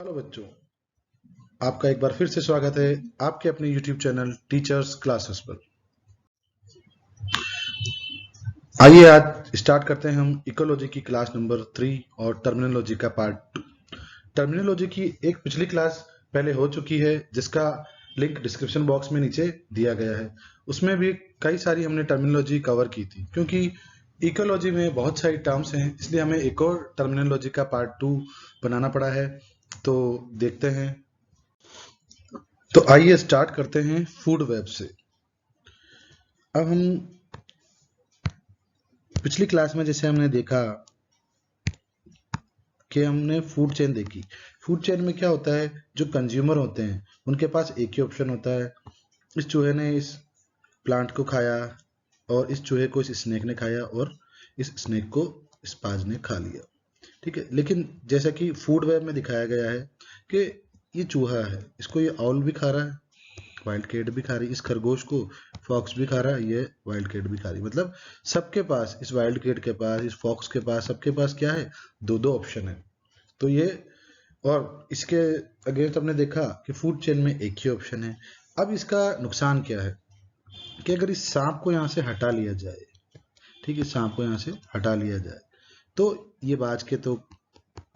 Hello बच्चों, आपका एक बार फिर से स्वागत है आपके अपने YouTube चैनल टीचर्स क्लासेस पर। आइए आज स्टार्ट करते हैं हम इकोलॉजी की क्लास नंबर 3 और टर्मिनोलॉजी का पार्ट 2। टर्मिनोलॉजी की एक पिछली क्लास पहले हो चुकी है जिसका लिंक डिस्क्रिप्शन बॉक्स में नीचे दिया गया है। उसमें भी कई सारी हमने टर्मिनोलॉजी कवर की थी। क्योंकि इकोलॉजी में बहुत सारी टर्म्स हैं, इसलिए हमें एक और टर्मिनोलॉजी का पार्ट 2 बनाना पड़ा है। तो देखते हैं। तो आइए स्टार्ट करते हैं फूड वेब से। अब हम पिछली क्लास में जैसे हमने देखा कि हमने फूड चेन देखी। फूड चेन में क्या होता है, जो कंज्यूमर होते हैं उनके पास एक ही ऑप्शन होता है। इस चूहे ने इस प्लांट को खाया और इस चूहे को इस स्नेक ने खाया और इस स्नेक को इस पाज ने खा लिया। ठीक है, लेकिन जैसा कि फूड वेब में दिखाया गया है कि ये चूहा है, इसको ये आउल भी खा रहा है, वाइल्ड कैट भी खा रही, इस खरगोश को फॉक्स भी खा रहा है, ये वाइल्ड कैट भी खा रही। मतलब सबके पास, इस वाइल्ड कैट के पास, इस फॉक्स के पास, सबके पास क्या है, दो दो ऑप्शन है। तो ये, और इसके अगेंस्ट हमने देखा कि फूड चेन में एक ही ऑप्शन है। अब इसका नुकसान क्या है कि अगर इस सांप को यहाँ से हटा लिया जाए, ठीक है, सांप को यहाँ से हटा लिया जाए तो ये बाज के तो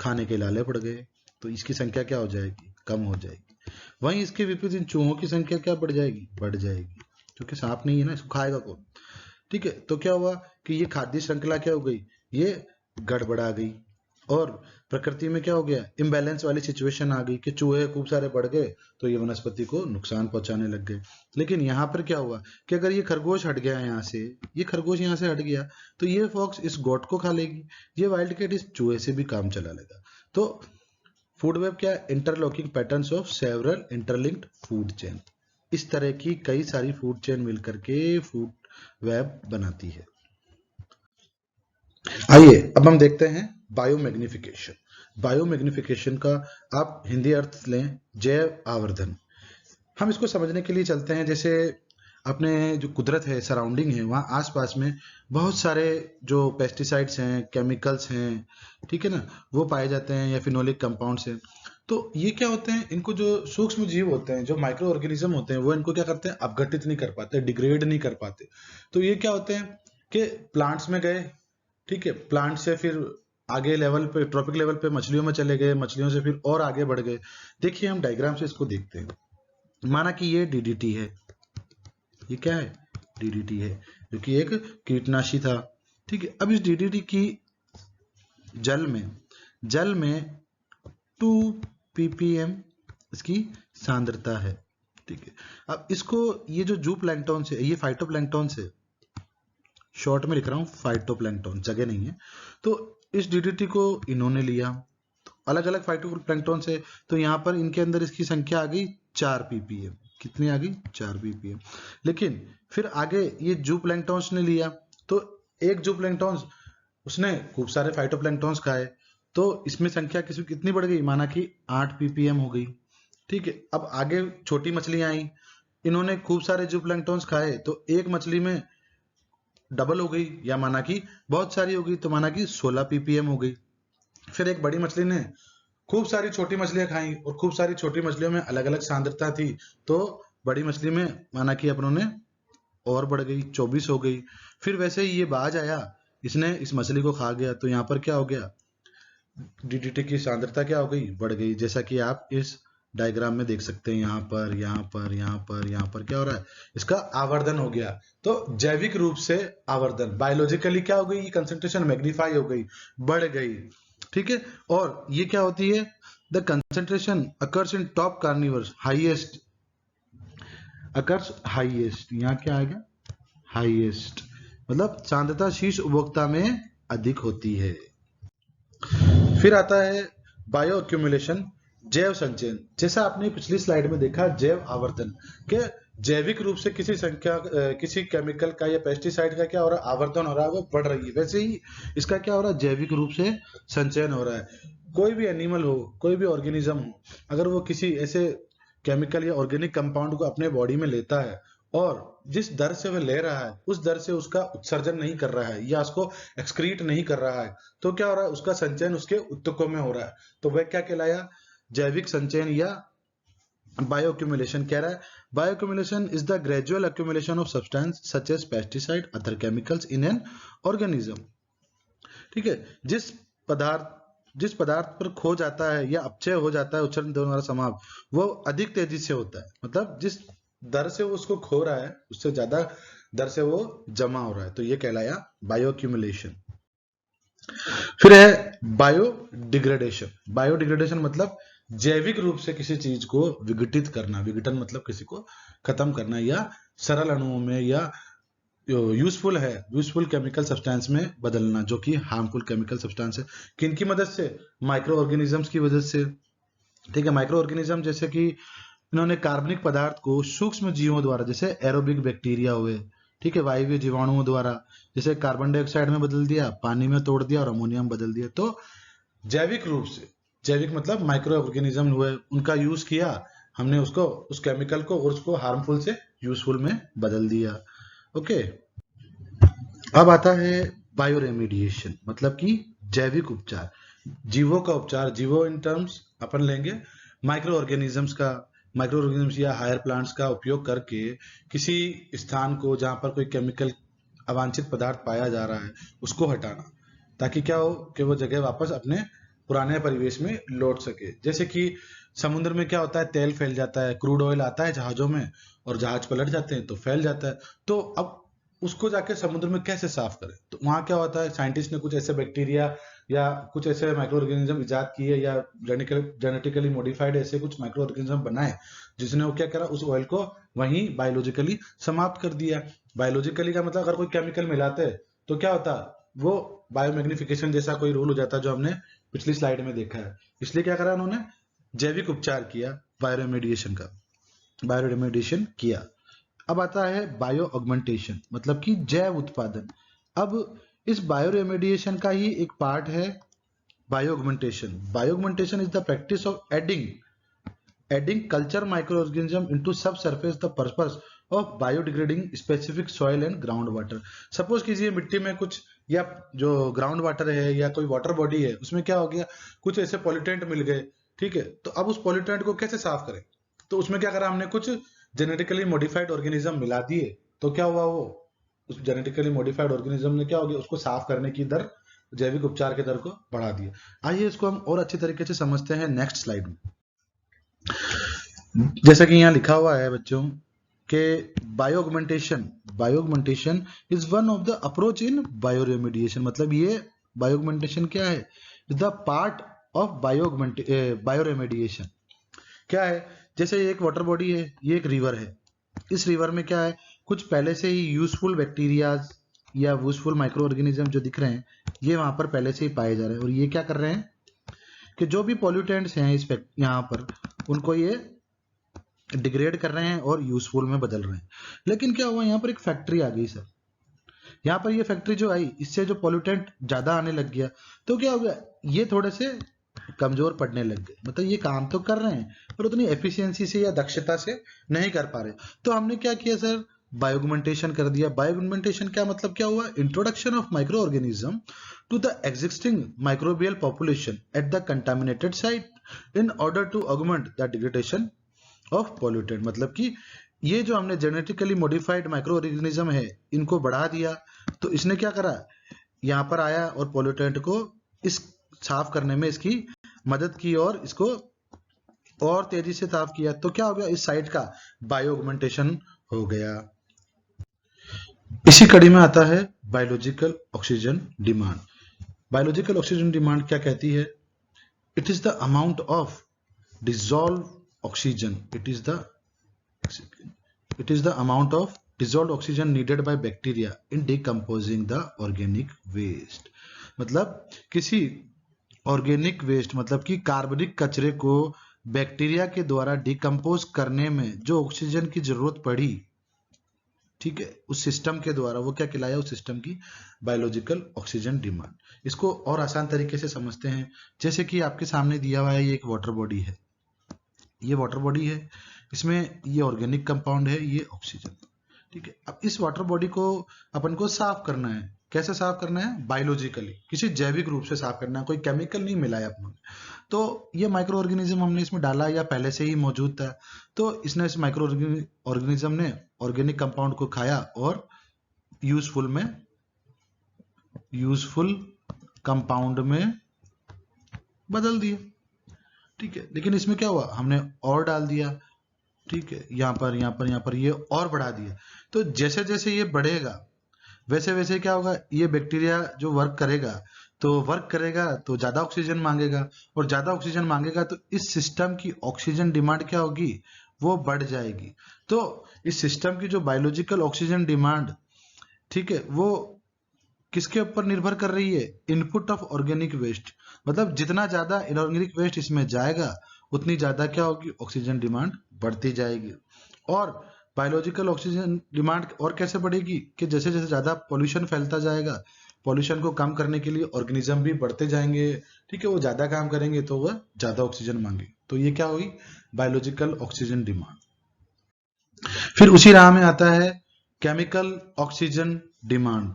खाने के लाले पड़ गए, तो इसकी संख्या क्या हो जाएगी, कम हो जाएगी। वहीं इसके विपरीत इन चूहों की संख्या क्या बढ़ जाएगी, बढ़ जाएगी, क्योंकि सांप नहीं है ना, इसको खाएगा कौन। ठीक है, तो क्या हुआ कि ये खाद्य श्रृंखला क्या हो गई, ये गड़बड़ा गई और प्रकृति में क्या हो गया, इम्बैलेंस वाली सिचुएशन आ गई कि चूहे खूब सारे बढ़ गए तो ये वनस्पति को नुकसान पहुंचाने लग गए। लेकिन यहाँ पर क्या हुआ कि अगर ये खरगोश हट गया यहाँ से, ये खरगोश यहाँ से हट गया तो ये फॉक्स इस गोट को खा लेगी, ये वाइल्ड कैट इस चूहे से भी काम चला लेगा। तो फूड वेब क्या है, interlocking patterns of several interlinked food chain. इस तरह की कई सारी फूड चेन मिलकर के फूड वेब बनाती है। आइए अब हम देखते हैं बायोमैग्निफिकेशन। बायोमैग्निफिकेशन का आप हिंदी अर्थ लें जैव आवर्धन। हम इसको समझने के लिए चलते हैं, जैसे अपने जो कुदरत है, सराउंडिंग है, वहाँ आसपास में बहुत सारे जो पेस्टिसाइड्स हैं, केमिकल्स हैं, ठीक है ना, वो पाए जाते हैं या फिनोलिक कंपाउंड्स हैं। तो ये क्या होते हैं, इनको जो सूक्ष्म जीव होते हैं, जो माइक्रो ऑर्गेनिज्म होते हैं, वो इनको क्या करते हैं, अपघटित नहीं कर पाते, डिग्रेड नहीं कर पाते। तो ये क्या होते हैं कि प्लांट्स में गए, ठीक है, प्लांट से फिर आगे लेवल पे, ट्रॉपिक लेवल पे मछलियों में चले गए, मछलियों से फिर और आगे बढ़ गए। देखिए हम डायग्राम से इसको देखते हैं। माना कि ये डीडीटी है, ये क्या है, डीडीटी है, जो कि एक कीटनाशी था। ठीक है, अब इस डीडीटी की जल में 2 ppm इसकी सांद्रता है। ठीक है, अब इसको, ये जो जू प्लैंक्टन से, ये फाइटोप्लैंक्टन से, शॉर्ट में लिख रहा हूं फाइटोप्लैंक्टन, जगह नहीं है। तो इस डीडीटी को इन्होंने लिया अलग अलग फाइटोप्लैंक्टन से, तो यहाँ पर इनके अंदर इसकी संख्या आ गई 4 ppm। कितनी आ गई, 4 ppm। लेकिन फिर आगे ये जू प्लैंक्टन्स ने लिया, तो एक जू प्लैंक्टन्स, उसने खूब सारे फाइटोप्लैंक्टन्स खाए, तो इसमें संख्या कितनी बढ़ गई, माना कि 8 ppm हो गई। ठीक है, अब आगे छोटी मछलियां आई, इन्होंने खूब सारे जू प्लैंक्टन्स खाए, तो एक मछली में डबल हो गई, या माना कि बहुत सारी हो गई, तो माना कि 16 ppm हो गई। फिर एक बड़ी मछली ने खूब सारी छोटी मछलियां खाई और खूब सारी छोटी मछलियों में अलग अलग सांद्रता थी, तो बड़ी मछली में माना कि अपनों ने और बढ़ गई, 24 हो गई। फिर वैसे ही ये बाज आया, इसने इस मछली को खा गया, तो यहाँ पर क्या हो गया, डीडीटी की सांद्रता क्या हो गई, बढ़ गई। जैसा कि आप इस डायग्राम में देख सकते हैं, यहाँ पर, यहाँ पर, यहाँ पर, यहाँ पर क्या हो रहा है, इसका आवर्धन हो गया। तो जैविक रूप से आवर्धन, बायोलॉजिकली क्या हो गई, कंसंट्रेशन मैग्नीफाई हो गई, बढ़ गई। ठीक है, और ये क्या होती है, the concentration occurs in top carnivores highest, occurs highest, यहाँ क्या आएगा, हाईएस्ट, मतलब सांद्रता शीर्ष उपभोक्ता में अधिक होती है। फिर आता है बायो एक्यूमुलेशन, जैव संचयन। जैसा आपने पिछली स्लाइड में देखा, जैव आवर्धन के जैविक रूप से किसी केमिकल का या पेस्टिसाइड का क्या हो रहा है, आवर्धन हो रहा है, वो बढ़ रही है। वैसे ही इसका क्या हो रहा है, जैविक रूप से संचयन हो रहा है। कोई भी एनिमल हो, कोई भी ऑर्गेनिज्म हो, अगर वो किसी ऐसे केमिकल या ऑर्गेनिक कंपाउंड को अपने बॉडी में लेता है और जिस दर से वह ले रहा है उस दर से उसका उत्सर्जन नहीं कर रहा है या उसको एक्सक्रीट नहीं कर रहा है, तो क्या हो रहा है, उसका संचयन उसके ऊतकों में हो रहा है, तो वह क्या कहलाया, जैविक संचयन या बायो एक्यूमुलेशन कह रहा है। Bioaccumulation is the gradual accumulation of substance such as pesticide other chemicals in an organism. ठीक है, जिस पदार्थ पर खो जाता है या अपचय हो जाता है उच्चरण द्वारा समाप्त, वो अधिक तेजी से होता है, मतलब जिस दर से वो उसको खो रहा है उससे ज्यादा दर से वो जमा हो रहा है, तो ये कहलाया बायो एक्यूमुलेशन। फिर है बायोडिग्रेडेशन। बायोडिग्रेडेशन मतलब जैविक रूप से किसी चीज को विघटित करना, विघटन मतलब किसी को खत्म करना, या सरल अणुओं में या यूजफुल केमिकल सब्सटेंस में बदलना, जो कि हार्मफुल केमिकल सब्सटेंस है। किन की मदद से? माइक्रो ऑर्गेनिजम्स की वजह से। ठीक है, माइक्रो ऑर्गेनिज्म जैसे कि इन्होंने कार्बनिक पदार्थ को सूक्ष्म जीवों द्वारा, जैसे एरोबिक बैक्टीरिया हुए, ठीक है, वायवीय जीवाणुओं द्वारा, जैसे कार्बन डाइऑक्साइड में बदल दिया, पानी में तोड़ दिया और अमोनिया में बदल दिया। तो जैविक रूप से, जैविक मतलब माइक्रो ऑर्गेनिज्म हुए, उनका यूज किया हमने, उसको, उस केमिकल को, और उसको हार्मफुल से यूजफुल में बदल दिया। ओके, अब आता है बायो रेमिडिएशन, मतलब कि जैविक उपचार, जीवों का उपचार। जीवो इन टर्म्स अपन लेंगे माइक्रो ऑर्गेनिजम्स का, माइक्रो ऑर्गेनिजम्स या हायर प्लांट्स का उपयोग करके किसी स्थान को जहां पर कोई केमिकल अवांछित पदार्थ पाया जा रहा है उसको हटाना, ताकि क्या हो कि वो जगह वापस अपने पुराने परिवेश में लौट सके। जैसे कि समुद्र में क्या होता है, तेल फैल जाता है, क्रूड ऑयल आता है जहाजों में और जहाज पलट जाते हैं तो फैल जाता है। तो अब उसको जाके समुद्र में कैसे साफ करें? तो वहां क्या होता है, साइंटिस्ट ने कुछ ऐसे बैक्टीरिया या कुछ ऐसे माइक्रो ऑर्गेनिज्म इजाद किए या जेनेटिकली मॉडिफाइड ऐसे कुछ माइक्रो ऑर्गेनिज्म बनाए, जिसने वो क्या करा, उस ऑयल को वहीं बायोलॉजिकली समाप्त कर दिया। बायोलॉजिकली का मतलब अगर कोई केमिकल मिलाते तो क्या होता, वो बायोमैग्निफिकेशन जैसा कोई रूल हो जाता, जो हमने पिछली स्लाइड में देखा है। इसलिए क्या करा उन्होंने, जैविक उपचार किया, बायोरेमेडिएशन का, बायोरेमेडिएशन किया। अब आता है बायो ऑगमेंटेशन, मतलब कि जैव उत्पादन। अब इस बायो रेमेडिएशन का ही एक पार्ट है bio augmentation. Bio augmentation is the practice of adding culture micro organism into sub surface the purpose of biodegrading specific soil and ground water. Suppose कीजिए मिट्टी में कुछ, या जो ग्राउंड वाटर है या कोई वाटर बॉडी है, उसमें क्या हो गया, कुछ ऐसे पॉल्यूटेंट मिल गए। ठीक है, तो अब उस पॉल्यूटेंट को कैसे साफ करें? तो उसमें क्या करा हमने, कुछ जेनेटिकली मॉडिफाइड ऑर्गेनिज्म मिला दिए। तो क्या हुआ, वो उस जेनेटिकली मॉडिफाइड ऑर्गेनिज्म ने क्या हो गया, उसको साफ करने की दर, जैविक उपचार की दर को बढ़ा दिया। आइए इसको हम और अच्छी तरीके से समझते हैं नेक्स्ट स्लाइड में। जैसा कि यहाँ लिखा हुआ है बच्चों के bio augmentation is one of the approach in bio remediation. मतलब ये बायो ऑगमेंटेशन क्या है, is the part of bio remediation. क्या है, जैसे एक वाटर बॉडी है, ये एक रिवर है। इस रिवर में क्या है, कुछ पहले से ही यूजफुल बैक्टीरियाज या यूजफुल माइक्रो ऑर्गेनिज्म जो दिख रहे हैं, ये वहां पर पहले से ही पाए जा रहे हैं। और ये क्या कर रहे हैं कि जो भी पॉल्यूटेंट्स हैं इस यहाँ पर, उनको ये डिग्रेड कर रहे हैं और यूजफुल में बदल रहे हैं। लेकिन क्या हुआ, यहाँ पर एक फैक्ट्री आ गई सर। यहाँ पर ये फैक्ट्री जो आई, इससे जो पॉल्यूटेंट ज्यादा आने लग गया, तो क्या हो गया, ये थोड़े से कमजोर पड़ने लग गए। मतलब ये काम तो कर रहे हैं पर उतनी एफिशिएंसी से या दक्षता से नहीं कर पा रहे। तो हमने क्या किया सर, बायोगमेंटेशन कर दिया। बायोगमेंटेशन क्या मतलब, क्या हुआ, introduction of microorganism to the existing microbial population at the contaminated site in order to augment the degradation of pollutant. मतलब कि ये जो हमने जेनेटिकली मॉडिफाइड माइक्रो ऑर्गेनिज्म है, इनको बढ़ा दिया, तो इसने क्या करा, यहाँ पर आया और पॉल्यूटेंट को इस साफ करने में इसकी मदद की और इसको और तेजी से साफ किया। तो क्या हो गया, इस साइट का बायो ऑगमेंटेशन हो गया। इसी कड़ी में आता है biological oxygen demand. Biological oxygen demand क्या कहती है, it is the amount of dissolve oxygen, it is the amount of dissolved oxygen needed by bacteria in decomposing the organic waste। मतलब किसी ऑर्गेनिक वेस्ट, मतलब कि कार्बनिक कचरे को बैक्टीरिया के द्वारा डिकम्पोज करने में जो ऑक्सीजन की जरूरत पड़ी, ठीक है, उस सिस्टम के द्वारा, वो क्या कहलाया, उस सिस्टम की बायोलॉजिकल ऑक्सीजन डिमांड। इसको और आसान तरीके से समझते हैं। जैसे कि आपके सामने दिया हुआ है, ये एक वाटर बॉडी है, ये वाटर बॉडी है, इसमें ये ऑर्गेनिक कंपाउंड है, ये ऑक्सीजन। ठीक है, अब इस वाटर बॉडी को अपन को साफ करना है। कैसे साफ करना है, बायोलॉजिकली, किसी जैविक रूप से साफ करना है, कोई केमिकल नहीं मिलाया अपन ने। तो ये माइक्रो ऑर्गेनिज्म हमने इसमें डाला या पहले से ही मौजूद था, तो इसने इस माइक्रो ऑर्गेनिज्म ने ऑर्गेनिक कंपाउंड को खाया और यूजफुल कंपाउंड में बदल दिया। ठीक है, लेकिन इसमें क्या हुआ, हमने और डाल दिया। ठीक है, यहाँ पर ये और बढ़ा दिया। तो जैसे जैसे ये बढ़ेगा वैसे वैसे क्या होगा, ये बैक्टीरिया जो वर्क करेगा तो ज्यादा ऑक्सीजन मांगेगा, और ज्यादा ऑक्सीजन मांगेगा तो इस सिस्टम की ऑक्सीजन डिमांड क्या होगी, वो बढ़ जाएगी। तो इस सिस्टम की जो बायोलॉजिकल ऑक्सीजन डिमांड, ठीक है, वो किसके ऊपर निर्भर कर रही है, इनपुट ऑफ ऑर्गेनिक वेस्ट। मतलब जितना ज्यादा इनऑर्गेनिक वेस्ट इसमें जाएगा उतनी ज्यादा क्या होगी, ऑक्सीजन डिमांड बढ़ती जाएगी। और बायोलॉजिकल ऑक्सीजन डिमांड और कैसे बढ़ेगी कि जैसे जैसे ज्यादा पॉल्यूशन फैलता जाएगा, पॉल्यूशन को कम करने के लिए ऑर्गेनिज्म भी बढ़ते जाएंगे। ठीक है, वो ज्यादा काम करेंगे तो वह ज्यादा ऑक्सीजन मांगे, तो ये क्या हुई, बायोलॉजिकल ऑक्सीजन डिमांड। फिर उसी राह में आता है केमिकल ऑक्सीजन डिमांड।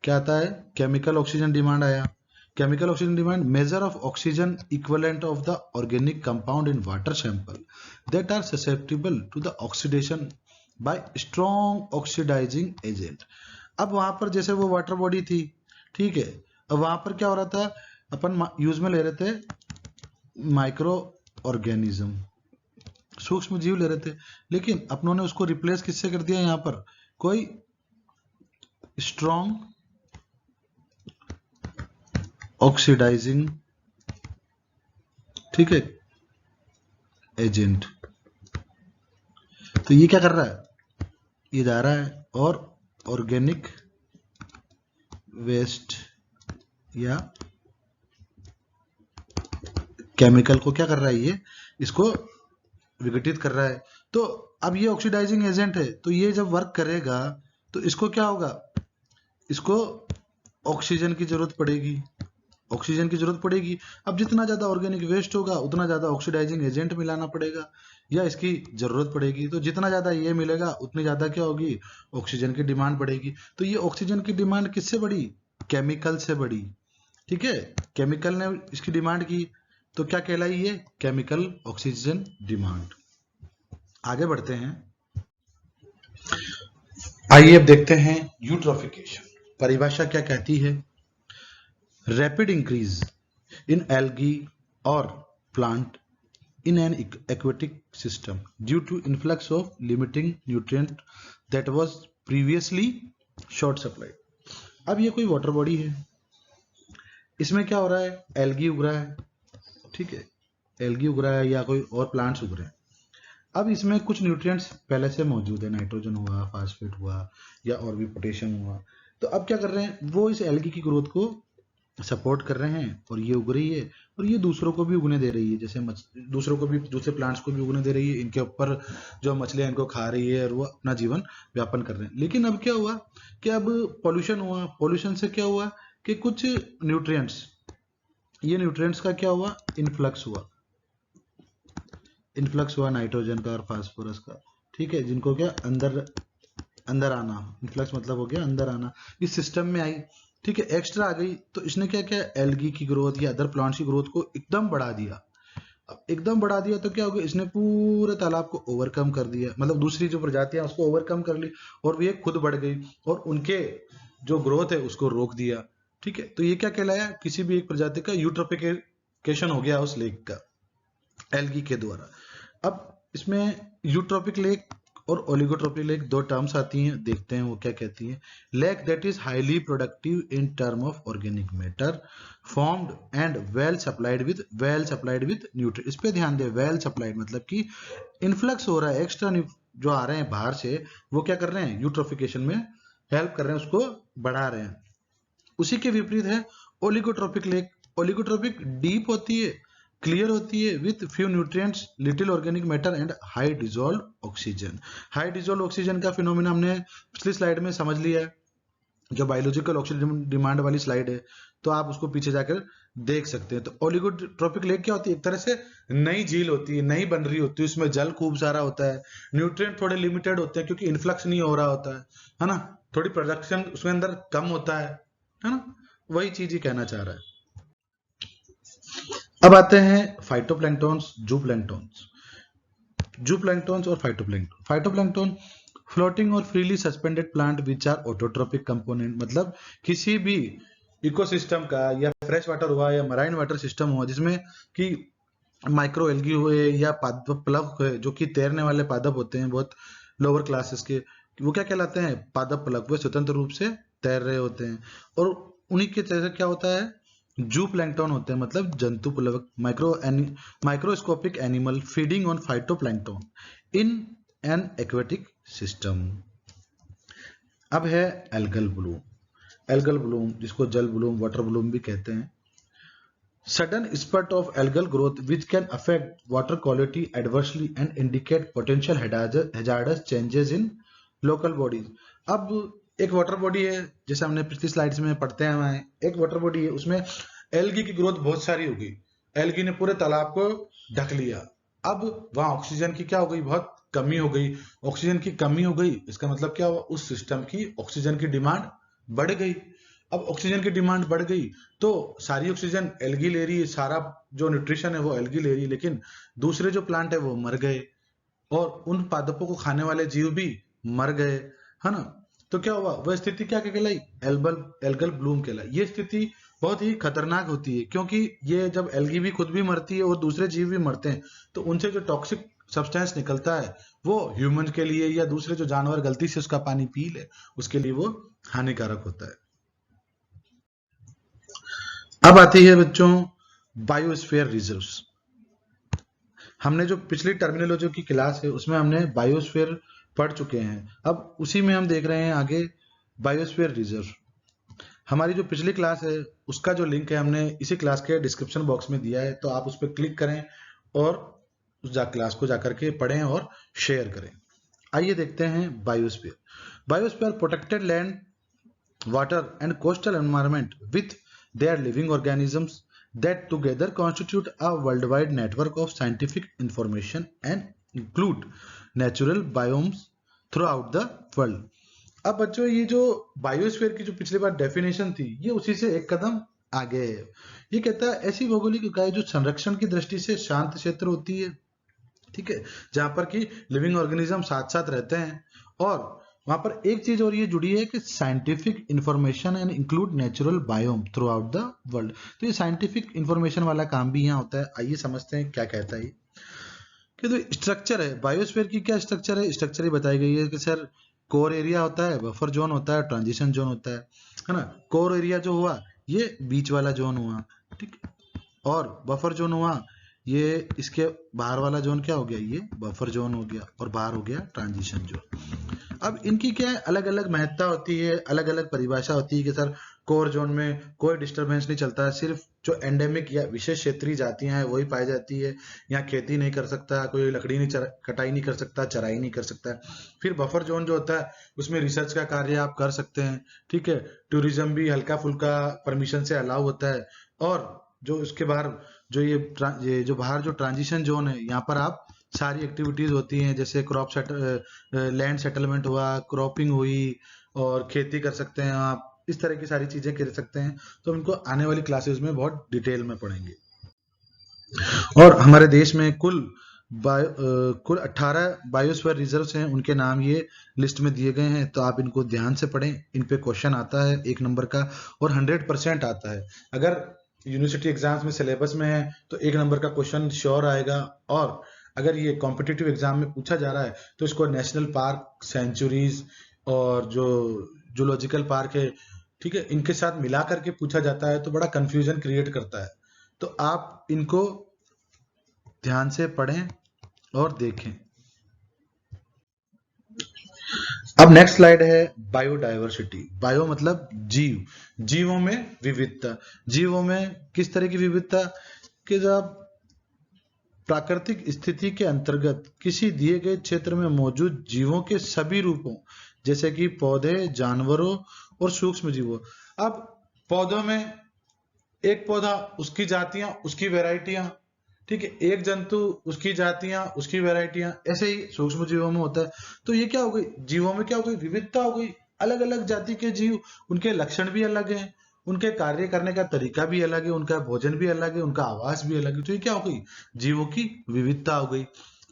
क्या आता है, केमिकल ऑक्सीजन डिमांड आया। Chemical oxygen demand, measure of oxygen equivalent of the organic compound in water sample that are susceptible to the oxidation by strong oxidizing agent. अब वहां पर जैसे वो वाटर बॉडी थी, ठीक है, अब वहां पर क्या हो रहा था, अपन यूज में ले रहे थे माइक्रो ऑर्गेनिज्म, सूक्ष्म जीव ले रहे थे, लेकिन अपनों ने उसको रिप्लेस किससे कर दिया, यहां पर कोई स्ट्रॉन्ग ऑक्सीडाइजिंग, ठीक है, एजेंट। तो ये क्या कर रहा है, ये जा रहा है और ऑर्गेनिक वेस्ट या केमिकल को क्या कर रहा है, ये इसको विघटित कर रहा है। तो अब ये ऑक्सीडाइजिंग एजेंट है, तो ये जब वर्क करेगा तो इसको क्या होगा, इसको ऑक्सीजन की जरूरत पड़ेगी, ऑक्सीजन की जरूरत पड़ेगी। अब जितना ज्यादा ऑर्गेनिक वेस्ट होगा उतना ज्यादा ऑक्सीडाइजिंग एजेंट मिलाना पड़ेगा या इसकी जरूरत पड़ेगी। तो जितना ज्यादा ये मिलेगा उतनी ज्यादा क्या होगी, ऑक्सीजन की डिमांड बढ़ेगी। तो ये ऑक्सीजन की डिमांड किससे बढ़ी, केमिकल से बढ़ी। ठीक है, केमिकल ने इसकी डिमांड की, तो क्या कहलाई ये, केमिकल ऑक्सीजन डिमांड। आगे बढ़ते हैं, आइए अब देखते हैं यूट्रोफिकेशन। परिभाषा क्या कहती है, रैपिड इंक्रीज इन एल्गी और plant in an aquatic system due to influx of limiting nutrient that was previously short supplied. अब ये कोई वाटर बॉडी है, इसमें क्या हो रहा है, एल्गी उग रहा है, ठीक है, एल्गी उग रहा है या कोई और प्लांट्स उग रहे हैं। अब इसमें कुछ न्यूट्रिएंट्स पहले से मौजूद है, नाइट्रोजन हुआ, फास्फेट हुआ या और भी पोटेशियम हुआ। तो अब क्या कर रहे हैं, वो इस एल्गी की ग्रोथ को सपोर्ट कर रहे हैं और ये उग रही है, और ये दूसरों को भी उगने दे रही है, जैसे दूसरों को भी, दूसरे प्लांट्स को भी उगने दे रही है, इनके ऊपर जो मछलियां इनको खा रही है और वो अपना जीवन व्यापन कर रहे हैं। लेकिन अब क्या हुआ कि अब पॉल्यूशन हुआ, पॉल्यूशन से क्या हुआ कि कुछ न्यूट्रिएंट्स, ये न्यूट्रिएंट्स का क्या हुआ, इनफ्लक्स हुआ नाइट्रोजन का और फास्फोरस का, ठीक है, जिनको क्या अंदर आना, इनफ्लक्स मतलब हो गया अंदर आना, इस सिस्टम में आई, ठीक है, एक्स्ट्रा आ गई। तो इसने क्या किया, एल्गी की ग्रोथ या अदर प्लांट्स की ग्रोथ को एकदम बढ़ा दिया। अब एकदम बढ़ा दिया तो क्या हो गया, इसने पूरे तालाब को ओवरकम कर दिया, मतलब दूसरी जो प्रजातियां उसको ओवरकम कर ली और ये खुद बढ़ गई और उनके जो ग्रोथ है उसको रोक दिया। ठीक है, तो ये क्या कहलाया, किसी भी एक प्रजाति का यूट्रोफिकेशन हो गया उस लेक का एल्गी के द्वारा। अब इसमें यूट्रोपिक लेक और ओलिगोट्रोपिक लेक दो टर्म्स आती हैं, देखते हैं वो क्या कहती हैं। Lake that is highly productive in term of organic matter formed and well supplied with nutrient. इस पे ध्यान दें, वेल सप्लाइड मतलब कि इनफ्लक्स हो रहा है, एक्स्ट्रा जो आ रहे हैं बाहर से वो क्या कर रहे हैं, यूट्रोफिकेशन में हेल्प कर रहे हैं, उसको बढ़ा रहे हैं। उसी के विपरीत है ओलिगोट्रोपिक लेक। ओलिगोट्रोपिक डीप होती है, क्लियर होती है, with few nutrients, little organic matter and high dissolved oxygen. High dissolved oxygen का फिनोमिना हमने पिछली स्लाइड में समझ लिया है, जो बायोलॉजिकल ऑक्सीजन डिमांड वाली स्लाइड है, तो आप उसको पीछे जाकर देख सकते हैं। तो ओलिगोट्रोपिक लेक क्या होती है, एक तरह से नई झील होती है, नई बन रही होती है, उसमें जल खूब सारा होता है, न्यूट्रिएंट थोड़े लिमिटेड होते हैं क्योंकि इन्फ्लक्स नहीं हो रहा होता है ना, थोड़ी प्रोडक्शन उसमें अंदर कम होता है ना, वही चीज ही कहना चाह रहा है। अब आते हैं फाइटोप्लैंक्टॉन्स, जूप्लैंक्टॉन्स। जूप्लैंक्टॉन्स और फाइटोप्लैंक्टॉन। फाइटोप्लैंक्टॉन फ्लोटिंग और freely suspended plant which are autotrophic component, मतलब किसी भी इकोसिस्टम का, या फ्रेश वाटर हुआ या मराइन वाटर सिस्टम हुआ जिसमें कि माइक्रो एल्गी हुए या पादप प्लव हुए, जो कि तैरने वाले पादप होते हैं बहुत लोअर क्लासेस के, वो क्या कहलाते हैं, पादप प्लव। वे स्वतंत्र रूप से तैर रहे होते हैं। और उन्हीं के जैसे क्या होता है, जू प्लैंक्टन होते हैं, मतलब जंतु प्लवक, microscopic animal feeding on phytoplankton in an aquatic system. अब है एल्गल ब्लूम। एल्गल ब्लूम, जिसको जल ब्लूम, वाटर ब्लूम भी कहते हैं। Sudden spurt of algal growth which can affect water quality adversely and indicate potential hazardous changes in local bodies। अब एक water body है, जैसे हमने पिछली स्लाइड्स में पढ़ते हैं, हमें एक वाटर बॉडी है, उसमें एल्गी की ग्रोथ बहुत सारी हो गई, एल्गी ने पूरे तालाब को ढक लिया। अब वहां ऑक्सीजन की क्या हो गई, बहुत कमी हो गई। ऑक्सीजन की कमी हो गई, इसका मतलब क्या हुआ, उस सिस्टम की ऑक्सीजन की डिमांड बढ़ गई। अब ऑक्सीजन की डिमांड बढ़ गई तो सारी ऑक्सीजन एल्गी ले रही है, सारा जो न्यूट्रिशन है वो एल्गी ले रही है, लेकिन दूसरे जो प्लांट है वो मर गए, और उन पादपों को खाने वाले जीव भी मर गए, है ना। तो क्या हुआ, वह स्थिति क्या कहलाई, एल्गल ब्लूम कहलाई। ये स्थिति बहुत ही खतरनाक होती है, क्योंकि ये जब एल्गी भी खुद भी मरती है और दूसरे जीव भी मरते हैं, तो उनसे जो टॉक्सिक सब्सटेंस निकलता है वो ह्यूमन के लिए या दूसरे जो जानवर गलती से उसका पानी पी ले उसके लिए वो हानिकारक होता है। अब आती है बच्चों बायोस्फीयर रिजर्व्स। हमने जो पिछली टर्मिनोलॉजी की क्लास है उसमें हमने बायोस्फीयर पढ़ चुके हैं। अब उसी में हम देख रहे हैं आगे बायोस्फीयर रिजर्व। हमारी जो पिछली क्लास है उसका जो लिंक है हमने इसी क्लास के डिस्क्रिप्शन बॉक्स में दिया है, तो आप उस पर क्लिक करें और उस क्लास को जाकर के पढ़ें और शेयर करें। आइए देखते हैं biosphere. Biosphere protected land, water and coastal environment with their living organisms that together constitute a worldwide network of scientific information and include natural biomes throughout the world। अब बच्चों ये जो बायोस्फीयर की जो पिछली बार डेफिनेशन थी ये उसी से एक कदम आगे है। ये कहता है ऐसी भौगोलिक इकाई जो संरक्षण की दृष्टि से शांत क्षेत्र होती है, ठीक है, जहां पर कि लिविंग ऑर्गेनिज्म साथ साथ रहते हैं, और वहां पर एक चीज और ये जुड़ी है कि scientific information and include natural biome through out the world. तो ये साइंटिफिक इंफॉर्मेशन वाला काम भी यहाँ होता है। आइए समझते हैं क्या कहता है कि तो स्ट्रक्चर है बायोस्फीयर की, क्या स्ट्रक्चर है, स्ट्रक्चर ही बताई गई है कि सर कोर एरिया होता है, बफर जोन होता है, ट्रांजिशन जोन होता है ना। कोर एरिया जो हुआ ये बीच वाला जोन हुआ, ठीक, और बफर जोन हुआ ये इसके बाहर वाला जोन क्या हो गया, ये बफर जोन हो गया, और बाहर हो गया ट्रांजिशन जोन। अब इनकी क्या है, अलग अलग महत्ता होती है, अलग अलग परिभाषा होती है कि सर कोर जोन में कोई डिस्टरबेंस नहीं चलता है, सिर्फ जो एंडेमिक या विशेष क्षेत्रीय जातियां हैं वही पाई जाती है, यहाँ खेती नहीं कर सकता कोई, लकड़ी नहीं कटाई नहीं कर सकता, चराई नहीं कर सकता। फिर बफर जोन जो होता है उसमें रिसर्च का कार्य आप कर सकते हैं, ठीक है, टूरिज्म भी हल्का फुल्का परमिशन से अलाउ होता है, और जो उसके बाहर जो ये जो बाहर जो ट्रांजिशन जोन है यहाँ पर आप सारी एक्टिविटीज होती हैं, जैसे लैंड सेटलमेंट हुआ, क्रॉपिंग हुई, और खेती कर सकते हैं आप, इस तरह की सारी चीजें कर सकते हैं। तो इनको आने वाली क्लासेस में बहुत डिटेल में पढ़ेंगे। और हमारे देश में कुल 18 बायोस्फीयर रिजर्व्स हैं, उनके नाम ये लिस्ट में दिए गए हैं, तो आप इनको ध्यान से पढ़ें। इन पे क्वेश्चन आता है 1 नंबर का, और 100% आता है। अगर यूनिवर्सिटी एग्जाम्स में सिलेबस में है तो 1 नंबर का क्वेश्चन श्योर आएगा, और अगर ये कॉम्पिटिटिव एग्जाम में पूछा जा रहा है तो इसको नेशनल पार्क, सेंचुरीज और जो जूलॉजिकल पार्क है, ठीक है, इनके साथ मिला करके पूछा जाता है, तो बड़ा कंफ्यूजन क्रिएट करता है। तो आप इनको ध्यान से पढ़ें और देखें। अब नेक्स्ट स्लाइड है बायोडायवर्सिटी। बायो मतलब जीव, जीवों में विविधता। जीवों में किस तरह की विविधता कि जब प्राकृतिक स्थिति के अंतर्गत किसी दिए गए क्षेत्र में मौजूद जीवों के सभी रूपों, जैसे कि पौधे, जानवरों और सूक्ष्म जीवों। अब पौधों में एक पौधा उसकी जातियां, उसकी वैरायटियां, ठीक है, एक जंतु उसकी जातियां, उसकी वैरायटियां, ऐसे ही सूक्ष्म जीवों में होता है। तो ये क्या हो गई, जीवों में क्या हो गई, विविधता हो गई, अलग अलग जाति के जीव, उनके लक्षण भी अलग हैं, उनके कार्य करने का तरीका भी अलग है, उनका भोजन भी अलग है, उनका आवास भी अलग है। तो ये क्या हो गई, जीवों की विविधता हो गई।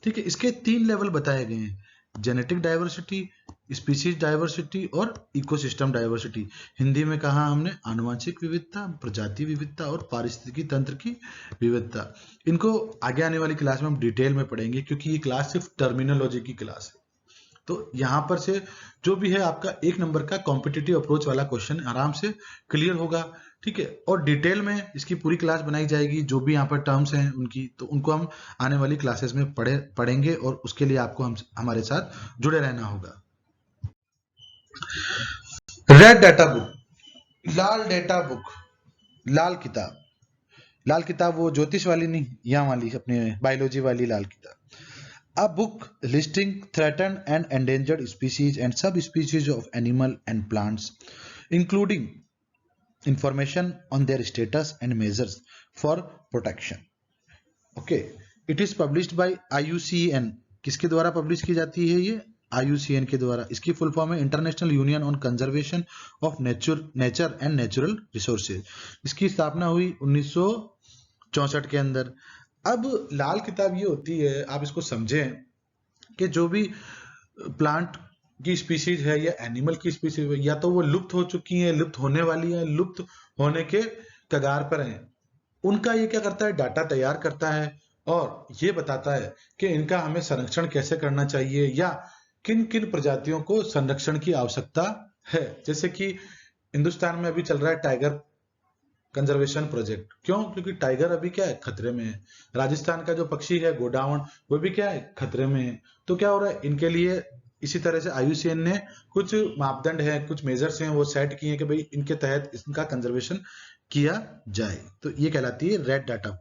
ठीक है, इसके 3 लेवल बताए गए हैं, जेनेटिक डाइवर्सिटी, स्पीशीज डाइवर्सिटी और इकोसिस्टम डाइवर्सिटी। हिंदी में कहा हमने आनुवंशिक विविधता, प्रजाति विविधता और पारिस्थितिकी तंत्र की विविधता। इनको आगे आने वाली क्लास में हम डिटेल में पढ़ेंगे, क्योंकि ये क्लास सिर्फ टर्मिनोलॉजी की क्लास है। तो यहाँ पर से जो भी है आपका 1 नंबर का कॉम्पिटिटिव अप्रोच वाला क्वेश्चन आराम से क्लियर होगा। ठीक है, और डिटेल में इसकी पूरी क्लास बनाई जाएगी, जो भी यहाँ पर टर्म्स हैं उनकी, तो उनको हम आने वाली क्लासेस में पढ़ेंगे, और उसके लिए आपको हमारे साथ जुड़े रहना होगा। रेड डाटा बुक, लाल डाटा बुक, लाल किताब। लाल किताब वो ज्योतिष वाली नहीं, यहाँ वाली अपने बायोलॉजी वाली लाल किताब। A book listing threatened and endangered species and subspecies of animal and plants, including information on their status and measures for protection. Okay, it is published by IUCN. किसके द्वारा पब्लिश की जाती है ये? IUCN के द्वारा। इसकी फुल फॉर्म है international union on conservation of nature and natural resources. इसकी स्थापना हुई 1964 के अंदर। अब लाल किताब ये होती है, आप इसको समझें कि जो भी प्लांट की स्पीशीज है या एनिमल की स्पीशीज है, या तो वो लुप्त हो चुकी हैं, लुप्त होने वाली हैं, लुप्त होने के कगार पर हैं, उनका ये क्या करता है, डाटा तैयार करता है और ये बताता है कि इनका हमें संरक्षण कैसे करना चाहिए या किन किन प्रजातियों को संरक्षण की आवश्यकता है। जैसे कि हिंदुस्तान में अभी चल रहा है टाइगर कंजर्वेशन प्रोजेक्ट। क्यों? क्योंकि टाइगर अभी क्या है, खतरे में है। राजस्थान का जो पक्षी है गोडावण, वो भी क्या है, खतरे में है। तो क्या हो रहा है, इनके लिए इसी तरह से आईयूसीएन ने कुछ मापदंड है, कुछ मेजर्स हैं वो सेट किए कि भाई इनके तहत इनका कंजर्वेशन किया जाए। तो ये कहलाती है रेड डाटा।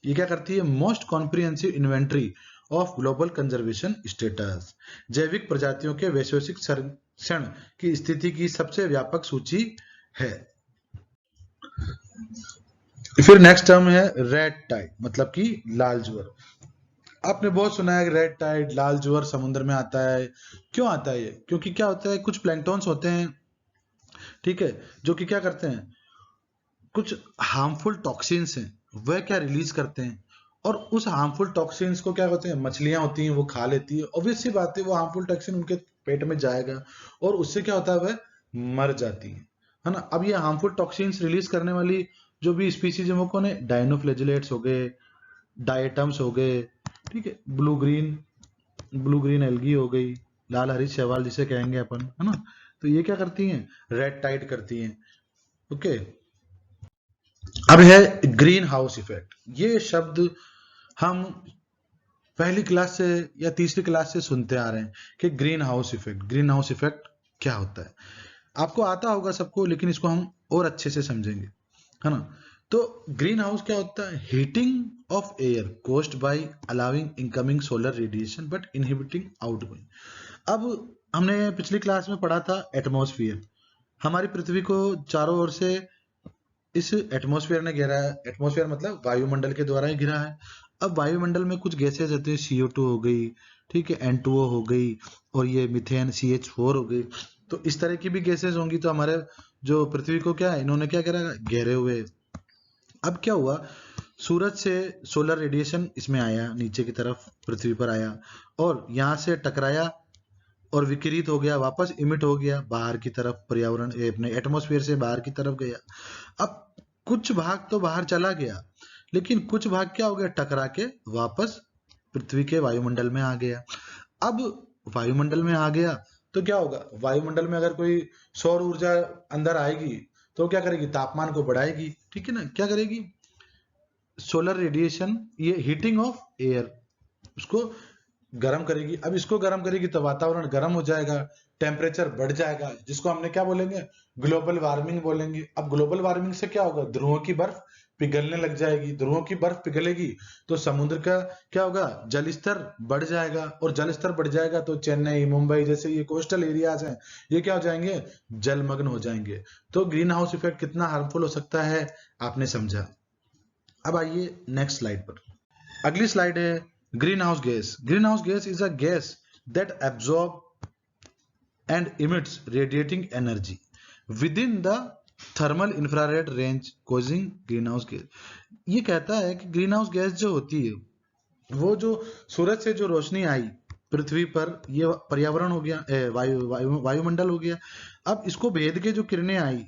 ये क्या करती है, most comprehensive inventory of global conservation status, जैविक प्रजातियों के वैश्विक संरक्षण की स्थिति की सबसे व्यापक सूची है। फिर नेक्स्ट टर्म है रेड टाइड, मतलब कि लाल ज्वार। आपने बहुत सुना है रेड टाइड, लाल ज्वार समुद्र में आता है। क्यों आता है ये? क्योंकि क्या होता है, कुछ प्लैंक्टन्स होते हैं, ठीक है, जो कि क्या करते हैं, कुछ हार्मफुल टॉक्सिन्स हैं वह क्या रिलीज करते हैं, और उस हार्मफुल टॉक्सिन्स को क्या होते हैं, मछलियां होती हैं वो खा लेती है। ऑब्वियस सी बात है, वो हार्मफुल टॉक्सिन उनके पेट में जाएगा और उससे क्या होता है, वह मर जाती है ना। अब ये हार्मफुल टॉक्सिन्स रिलीज करने वाली जो भी स्पीसीज है वो कौन है, डायनोफ्लेजिलेट्स हो गए, डायटम्स हो गए, ठीक है, ब्लू ग्रीन एल्गी हो गई, लाल हरी शैवाल जिसे कहेंगे अपन, है ना। तो ये क्या करती हैं, रेड टाइड करती हैं। ओके, अब है ग्रीन हाउस इफेक्ट। ये शब्द हम पहली क्लास से या तीसरी क्लास से सुनते आ रहे हैं कि green house effect. Green house effect क्या होता है, आपको आता होगा सबको, लेकिन इसको हम और अच्छे से समझेंगे, है ना। तो ग्रीन हाउस क्या होता है, heating of air caused by allowing incoming solar radiation but inhibiting outgoing. अब हमने पिछली क्लास में पढ़ा था एटमॉस्फेयर। हमारी पृथ्वी को चारों ओर से इस एटमॉस्फेयर ने घेरा है। एटमॉस्फेयर मतलब वायुमंडल के द्वारा ही घिरा है। अब वायुमंडल में कुछ गैसेज होते हैं, CO2 हो गई, ठीक है, N2O हो गई, और ये मिथेन CH4 हो गई। तो इस तरह की भी गैसेज होंगी। तो हमारे जो पृथ्वी को क्या है, इन्होंने क्या करा, घेरे हुए। अब क्या हुआ, सूरज से सोलर रेडिएशन इसमें आया, नीचे की तरफ पृथ्वी पर आया, और यहाँ से टकराया और विकिरित हो गया, वापस इमिट हो गया बाहर की तरफ, पर्यावरण अपने एटमॉस्फेयर से बाहर की तरफ गया। अब कुछ भाग तो बाहर चला गया, लेकिन कुछ भाग क्या हो गया, टकरा के वापस पृथ्वी के वायुमंडल में आ गया। अब वायुमंडल में आ गया तो क्या होगा, वायुमंडल में अगर कोई सौर ऊर्जा अंदर आएगी तो क्या करेगी, तापमान को बढ़ाएगी, ठीक है ना। क्या करेगी, सोलर रेडिएशन, ये हीटिंग ऑफ एयर, उसको गर्म करेगी। अब इसको गर्म करेगी तो वातावरण गर्म हो जाएगा, टेम्परेचर बढ़ जाएगा, जिसको हमने क्या बोलेंगे, ग्लोबल वार्मिंग बोलेंगे। अब ग्लोबल वार्मिंग से क्या होगा, ध्रुवों की बर्फ पिघलने लग जाएगी। ध्रुवों की बर्फ पिघलेगी तो समुद्र का क्या होगा, जल स्तर बढ़ जाएगा, और जल स्तर बढ़ जाएगा तो चेन्नई, मुंबई जैसे ये कोस्टल एरियाज हैं, ये क्या हो जाएंगे, जलमग्न हो जाएंगे। तो ग्रीन हाउस इफेक्ट कितना हार्मफुल हो सकता है, आपने समझा। अब आइए नेक्स्ट स्लाइड पर। अगली स्लाइड है greenhouse gas. Greenhouse gas is a gas that absorbs and emits radiating energy within the thermal infrared range causing green house gas. ये कहता है कि ग्रीन हाउस गैस जो होती है वो जो सूरज से जो रोशनी आई पृथ्वी पर, ये पर्यावरण हो गया, वायुमंडल हो गया। अब इसको भेद के जो किरणें आई,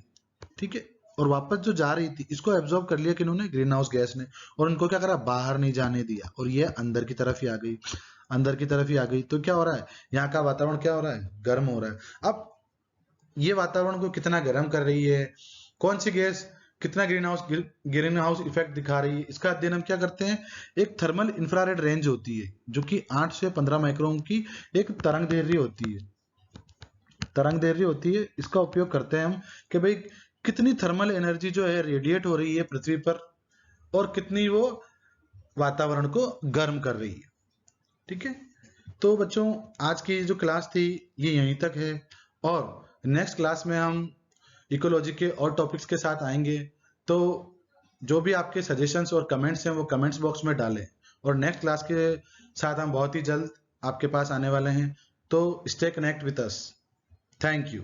ठीक है, और वापस जो जा रही थी, इसको एब्जॉर्ब कर लिया किन्होंने, ग्रीन हाउस गैस ने, और उनको क्या करा, बाहर नहीं जाने दिया, और ये अंदर की तरफ ही आ गई, अंदर की तरफ ही आ गई। तो क्या हो रहा है, यहाँ का वातावरण क्या हो रहा है, गर्म हो रहा है। अब ये वातावरण को कितना गर्म कर रही है, कौन सी गैस कितना ग्रीन हाउस इफेक्ट दिखा रही है, इसका अध्ययन हम क्या करते हैं, एक थर्मल इंफ्रारेड रेंज होती है जो कि 8 से 15 माइक्रोन की एक तरंग दैर्ध्य होती है, तरंग दैर्ध्य होती है। इसका उपयोग करते हैं हम कि भाई कितनी थर्मल एनर्जी जो है रेडिएट हो रही है पृथ्वी पर, और कितनी वो वातावरण को गर्म कर रही है। ठीक है, तो बच्चों आज की जो क्लास थी ये यहीं तक है, और नेक्स्ट क्लास में हम इकोलॉजी के और टॉपिक्स के साथ आएंगे। तो जो भी आपके सजेशंस और कमेंट्स हैं वो कमेंट्स बॉक्स में डालें, और नेक्स्ट क्लास के साथ हम बहुत ही जल्द आपके पास आने वाले हैं। तो stay connect with us. Thank you.